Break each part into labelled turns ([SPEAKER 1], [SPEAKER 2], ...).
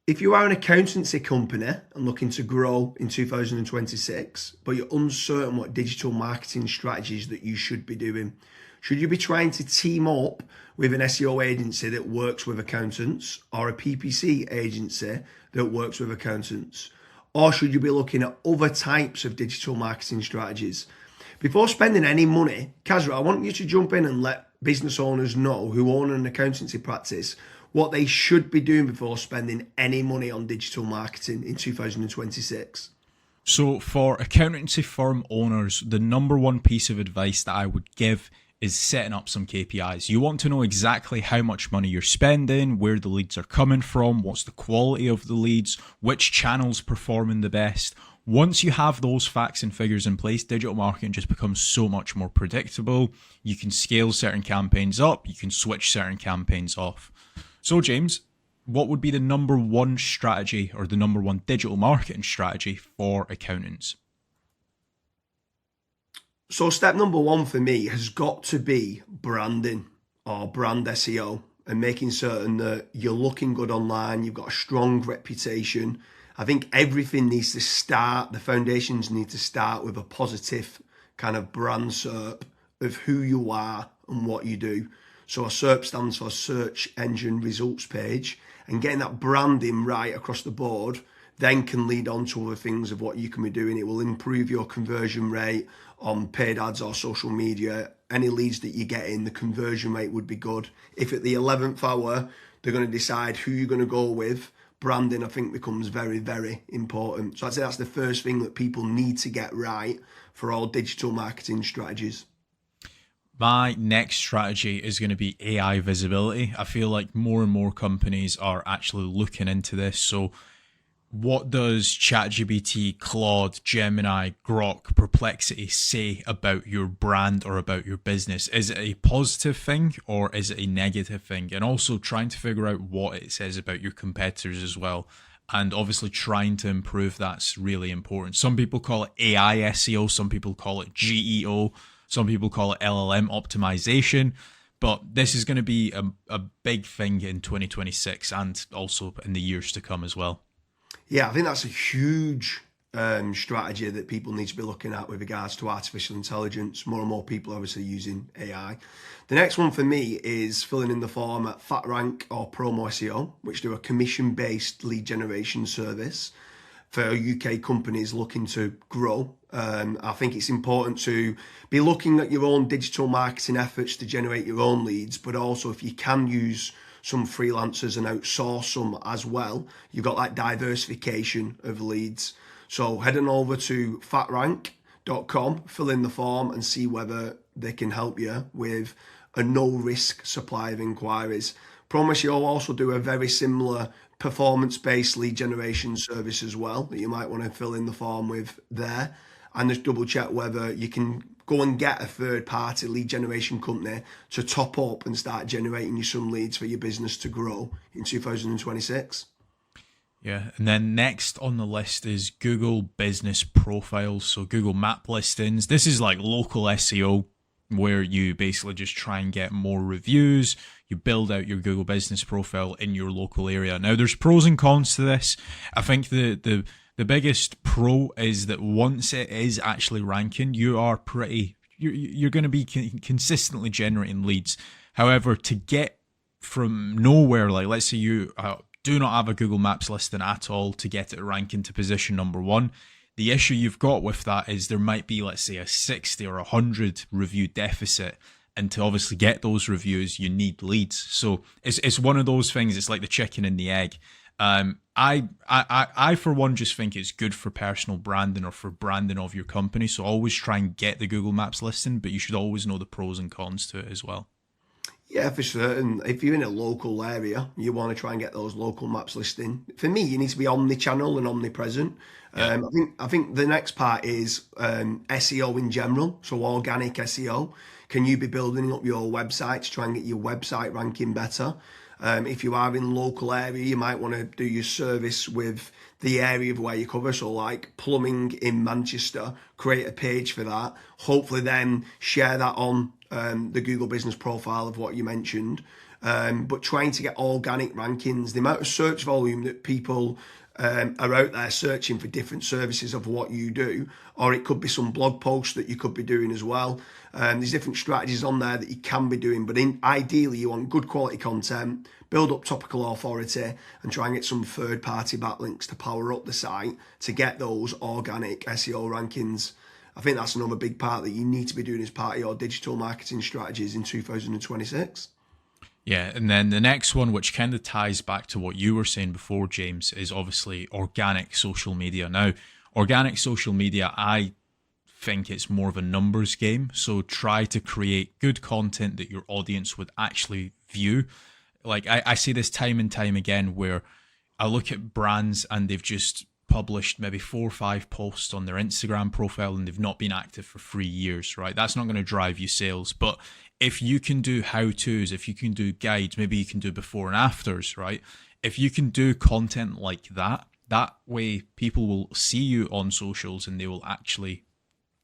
[SPEAKER 1] If you are an accountancy company and looking to grow in 2026, but you're uncertain what digital marketing strategies that you should be doing, should you be trying to team up with an SEO agency that works with accountants or a PPC agency that works with accountants? Or should you be looking at other types of digital marketing strategies? Before spending any money, Kazra, I want you to jump in and let business owners know who own an accountancy practice what they should be doing before spending any money on digital marketing in 2026.
[SPEAKER 2] So for accountancy firm owners, the number one piece of advice that I would give is setting up some KPIs. You want to know exactly how much money you're spending, where the leads are coming from, what's the quality of the leads, which channel's performing the best. Once you have those facts and figures in place, digital marketing just becomes so much more predictable. You can scale certain campaigns up, you can switch certain campaigns off. So James, what would be the number one strategy or the number one digital marketing strategy for accountants?
[SPEAKER 1] So step number one for me has got to be branding or brand SEO and making certain that you're looking good online, you've got a strong reputation. I think everything needs to start, the foundations need to start with a positive kind of brand SERP of who you are and what you do. So a SERP stands for Search Engine Results Page, and getting that branding right across the board then can lead on to other things of what you can be doing. It will improve your conversion rate on paid ads or social media. Any leads that you get in, the conversion rate would be good. If at the 11th hour, they're going to decide who you're going to go with, branding, I think, becomes very, very important. So I'd say that's the first thing that people need to get right for all digital marketing strategies.
[SPEAKER 2] My next strategy is going to be AI visibility. I feel like more and more companies are actually looking into this. So what does ChatGPT, Claude, Gemini, Grok, Perplexity say about your brand or about your business? Is it a positive thing or is it a negative thing? And also trying to figure out what it says about your competitors as well. And obviously trying to improve that's really important. Some people call it AI SEO, some people call it GEO, some people call it LLM optimization. But this is going to be a big thing in 2026 and also in the years to come as well.
[SPEAKER 1] Yeah, I think that's a huge strategy that people need to be looking at with regards to artificial intelligence. More and more people are obviously using AI. The next one for me is filling in the form at FatRank or Promo SEO, which do a commission-based lead generation service for UK companies looking to grow. I think it's important to be looking at your own digital marketing efforts to generate your own leads, but also if you can use some freelancers and outsource some as well, you've got that diversification of leads. So head on over to fatrank.com, fill in the form and see whether they can help you with a no risk supply of inquiries. Promise you'll also do a very similar performance-based lead generation service as well that you might want to fill in the form with there, and just double check whether you can go and get a third-party lead generation company to top up and start generating you some leads for your business to grow in 2026.
[SPEAKER 2] Yeah, and then next on the list is Google Business Profiles, so Google Map listings. This is like local SEO where you basically just try and get more reviews. You build out your Google Business Profile in your local area. Now, there's pros and cons to this. I think the biggest pro is that once it is actually ranking, you're going to be consistently generating leads. However, to get from nowhere, like let's say you do not have a Google Maps listing at all, to get it ranking to position number one, the issue you've got with that is there might be, let's say, a 60 or 100 review deficit. And to obviously get those reviews, you need leads. So it's one of those things. It's like the chicken and the egg. I for one just think it's good for personal branding or for branding of your company. So always try and get the Google Maps listing, but you should always know the pros and cons to it as well.
[SPEAKER 1] Yeah, for certain. If you're in a local area, you want to try and get those local maps listing. For me, you need to be omni-channel and omnipresent.
[SPEAKER 2] Yeah.
[SPEAKER 1] I think the next part is SEO in general, so organic SEO. Can you be building up your website to try and get your website ranking better? If you are in local area, you might want to do your service with the area of where you cover. So like plumbing in Manchester, create a page for that. Hopefully then share that on the Google Business Profile of what you mentioned. but trying to get organic rankings, the amount of search volume that people are out there searching for different services of what you do, or it could be some blog posts that you could be doing as well. There's different strategies on there that you can be doing, but ideally you want good quality content, build up topical authority, and try and get some third-party backlinks to power up the site to get those organic SEO rankings. I think that's another big part that you need to be doing as part of your digital marketing strategies in 2026.
[SPEAKER 2] Yeah, and then the next one, which kind of ties back to what you were saying before, James, is obviously organic social media. Now, organic social media, I think it's more of a numbers game. So try to create good content that your audience would actually view. Like I see this time and time again where I look at brands and they've just published maybe 4 or 5 posts on their Instagram profile and they've not been active for 3 years, right? That's not going to drive you sales. But if you can do how-tos, if you can do guides, maybe you can do before and afters, right? If you can do content like that, that way people will see you on socials and they will actually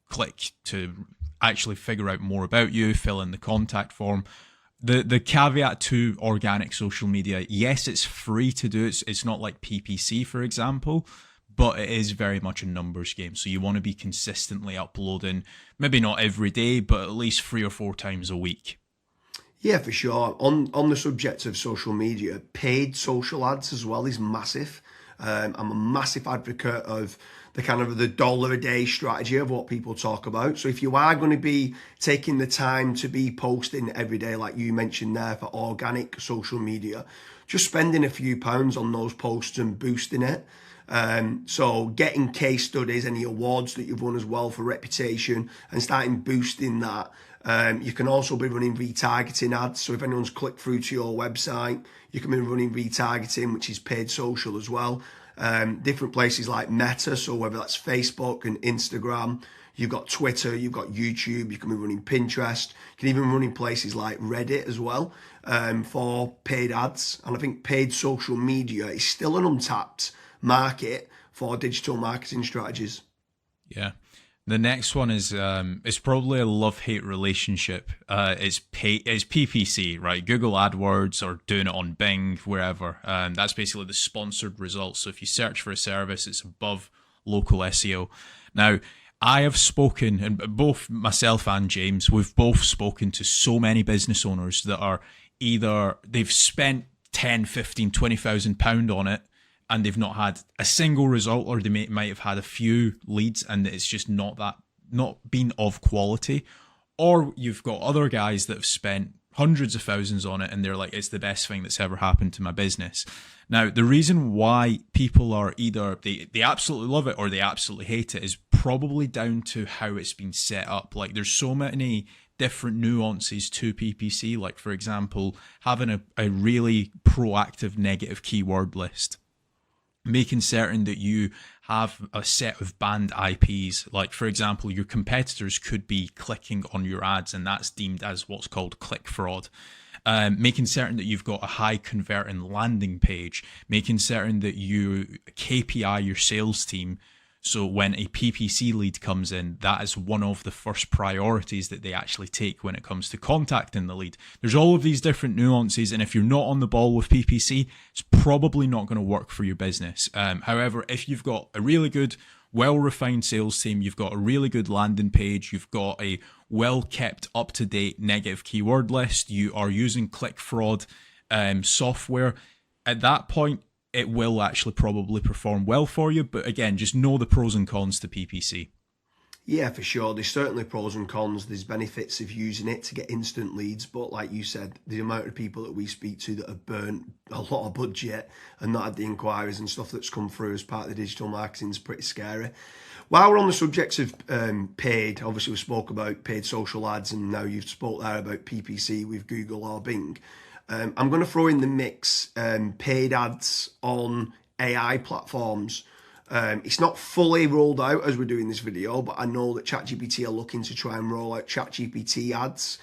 [SPEAKER 2] click to actually figure out more about you, fill in the contact form. The caveat to organic social media, yes, it's free to do. It's not like PPC, for example, but it is very much a numbers game. So you want to be consistently uploading, maybe not every day, but at least 3 or 4 times a week.
[SPEAKER 1] Yeah, for sure. On the subject of social media, paid social ads as well is massive. I'm a massive advocate of the kind of the dollar a day strategy of what people talk about. So if you are going to be taking the time to be posting every day, like you mentioned there, for organic social media, just spending a few pounds on those posts and boosting it. So getting case studies, any awards that you've won as well for reputation, and starting boosting that. You can also be running retargeting ads. So if anyone's clicked through to your website, you can be running retargeting, which is paid social as well. Different places like Meta, so whether that's Facebook and Instagram, you've got Twitter, you've got YouTube, you can be running Pinterest, you can even run in places like Reddit as well, for paid ads. And I think paid social media is still an untapped market for digital marketing strategies.
[SPEAKER 2] Yeah. The next one is it's probably a love-hate relationship. It's PPC, right? Google AdWords or doing it on Bing, wherever. That's basically the sponsored results. So if you search for a service, it's above local SEO. Now, I have spoken, and both myself and James, we've both spoken to so many business owners that are either they've spent 10, 15, 20,000 pound on it, and they've not had a single result, or they might have had a few leads and it's just not been of quality. Or you've got other guys that have spent hundreds of thousands on it and they're like, it's the best thing that's ever happened to my business. Now, the reason why people are either they absolutely love it or they absolutely hate it is probably down to how it's been set up. Like there's so many different nuances to PPC, like for example, having a really proactive negative keyword list, making certain that you have a set of banned IPs. Like, for example, your competitors could be clicking on your ads and that's deemed as what's called click fraud. Making certain that you've got a high converting landing page, making certain that you KPI your sales team. So when a PPC lead comes in, that is one of the first priorities that they actually take when it comes to contacting the lead. There's all of these different nuances, and if you're not on the ball with PPC, it's probably not going to work for your business. However, if you've got a really good, well-refined sales team, you've got a really good landing page, you've got a well-kept, up-to-date negative keyword list, you are using click fraud software, at that point, it will actually probably perform well for you. But again, just know the pros and cons to PPC.
[SPEAKER 1] Yeah, for sure. There's certainly pros and cons. There's benefits of using it to get instant leads. But like you said, the amount of people that we speak to that have burnt a lot of budget and not had the inquiries and stuff that's come through as part of the digital marketing is pretty scary. While we're on the subject of paid, obviously we spoke about paid social ads and now you've spoke there about PPC with Google or Bing. I'm going to throw in the mix paid ads on AI platforms. It's not fully rolled out as we're doing this video, but I know that ChatGPT are looking to try and roll out ChatGPT ads.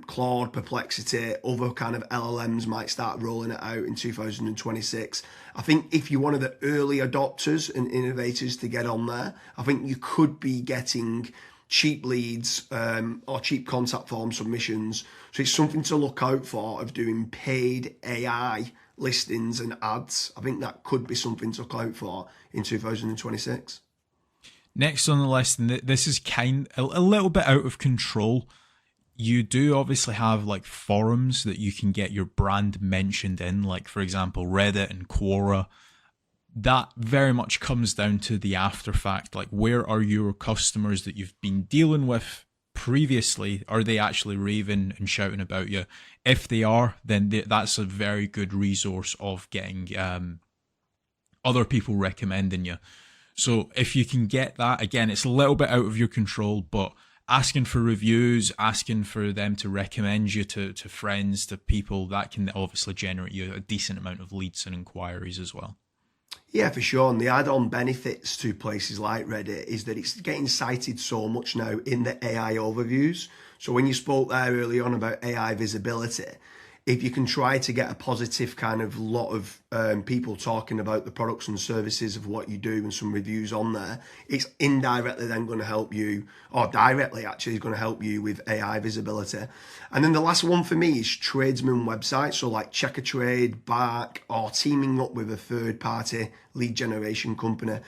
[SPEAKER 1] Claude, Perplexity, other kind of LLMs might start rolling it out in 2026. I think if you're one of the early adopters and innovators to get on there, I think you could be getting cheap leads or cheap contact form submissions. So it's something to look out for of doing paid AI listings and ads. I think that could be something to look out for in 2026.
[SPEAKER 2] Next on the list, and this is a little bit out of control. You do obviously have like forums that you can get your brand mentioned in, like for example Reddit and Quora. That very much comes down to the after fact, like where are your customers that you've been dealing with previously, are they actually raving and shouting about you? If they are, then that's a very good resource of getting other people recommending you. So if you can get that, again, it's a little bit out of your control, but asking for reviews, asking for them to recommend you to friends, to people, that can obviously generate you a decent amount of leads and inquiries as well.
[SPEAKER 1] Yeah, for sure. And the add-on benefits to places like Reddit is that it's getting cited so much now in the AI overviews. So when you spoke there early on about AI visibility, if you can try to get a positive kind of lot of people talking about the products and services of what you do and some reviews on there, it's indirectly then going to help you, or directly actually is going to help you with AI visibility. And then the last one for me is tradesman websites, so like Check a Trade, Bark, or teaming up with a third party lead generation company.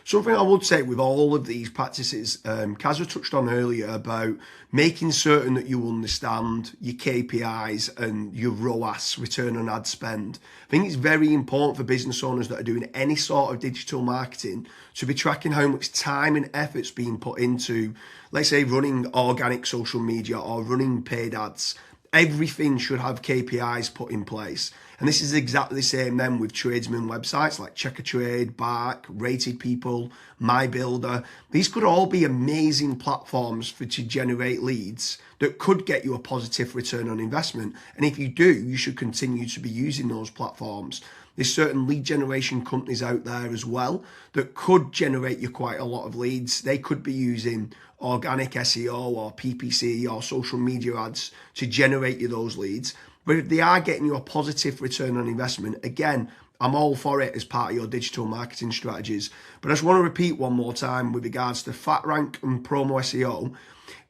[SPEAKER 1] Something I would say with all of these practices, Kazra touched on earlier about making certain that you understand your KPIs and your ROAS, return on ad spend. I think it's very important for business owners that are doing any sort of digital marketing to be tracking how much time and effort's being put into, let's say, running organic social media or running paid ads. Everything should have KPIs put in place. And this is exactly the same then with tradesman websites like Check a Trade, Bark, Rated People, My Builder. These could all be amazing platforms to generate leads that could get you a positive return on investment. And if you do, you should continue to be using those platforms. There's certain lead generation companies out there as well that could generate you quite a lot of leads. They could be using organic SEO or PPC or social media ads to generate you those leads. But if they are getting you a positive return on investment, again, I'm all for it as part of your digital marketing strategies. But I just want to repeat one more time with regards to FatRank and Promo SEO.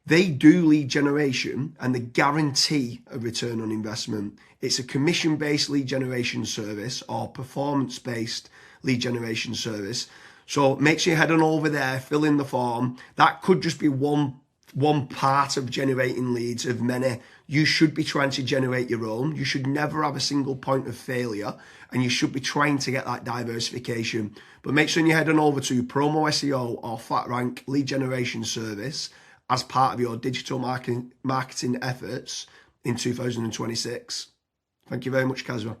[SPEAKER 1] They do lead generation and they guarantee a return on investment. It's a commission-based lead generation service or performance-based lead generation service. So make sure you head on over there, fill in the form. That could just be one part of generating leads of many. You should be trying to generate your own. You should never have a single point of failure, and you should be trying to get that diversification. But make sure you head on over to Promo SEO or FatRank lead generation service as part of your digital marketing efforts in 2026. Thank you very much, Kazra.